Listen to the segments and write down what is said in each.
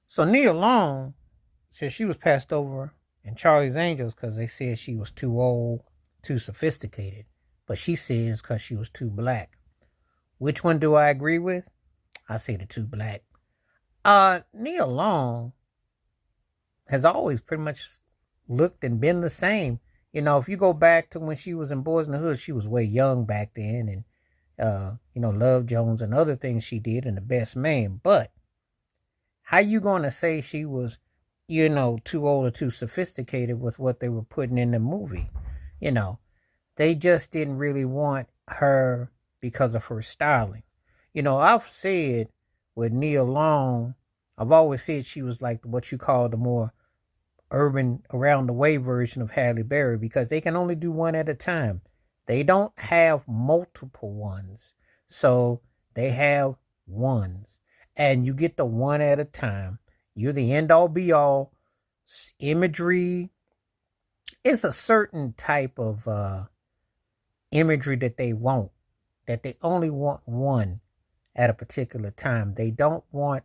So Nia Long said she was passed over in Charlie's Angels because they said she was too old, too sophisticated. But she said it's because she was too black. Which one do I agree with? I say the too black. Nia Long has always pretty much looked and been the same. You know, if you go back to when she was in Boys in the Hood, she was way young back then, and Love Jones and other things she did, and The Best Man. But how you gonna say she was, too old or too sophisticated with what they were putting in the movie? You know, they just didn't really want her because of her styling. I've said with Nia Long, I've always said she was like what you call the more urban around the way version of Halle Berry because they can only do one at a time. They don't have multiple ones. So they have ones. And you get the one at a time. You're the end all be all. Imagery. It's a certain type of imagery that they want. That they only want one at a particular time. They don't want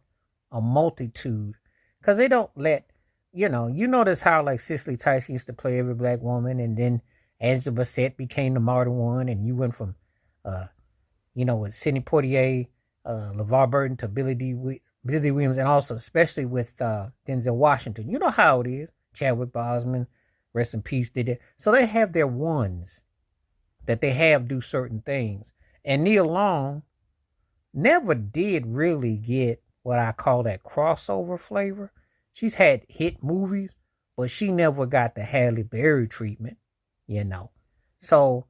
a multitude. Because they don't let you notice how like Cicely Tyson used to play every black woman, and then Angela Bassett became the modern one, and you went from, with Sidney Poitier, LeVar Burton to Billy D. Williams, and also especially with Denzel Washington. You know how it is. Chadwick Boseman, rest in peace, did it. So they have their ones that they have do certain things, and Nia Long never did really get what I call that crossover flavor. She's had hit movies, but she never got the Halle Berry treatment, So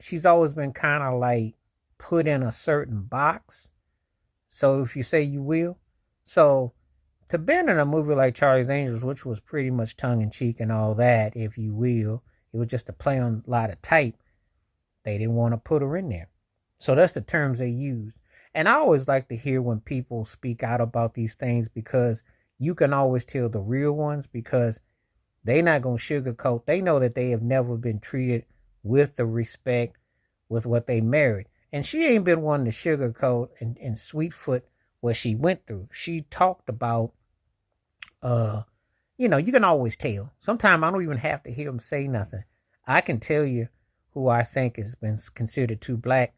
she's always been kind of like put in a certain box. So if you say you will. So to been in a movie like Charlie's Angels, which was pretty much tongue in cheek and all that, if you will, it was just a play on a lot of type. They didn't want to put her in there. So that's the terms they use. And I always like to hear when people speak out about these things because you can always tell the real ones because they not going to sugarcoat. They know that they have never been treated with the respect with what they married. And she ain't been one to sugarcoat and sweetfoot what she went through. She talked about, you can always tell. Sometimes I don't even have to hear them say nothing. I can tell you who I think has been considered too black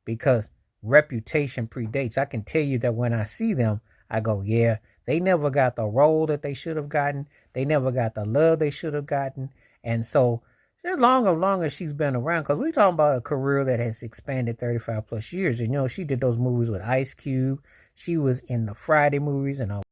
because reputation predates. I can tell you that when I see them, I go, yeah, they never got the role that they should have gotten. They never got the love they should have gotten. And so, as long as she's been around, because we're talking about a career that has expanded 35 plus years. And, she did those movies with Ice Cube. She was in the Friday movies and all.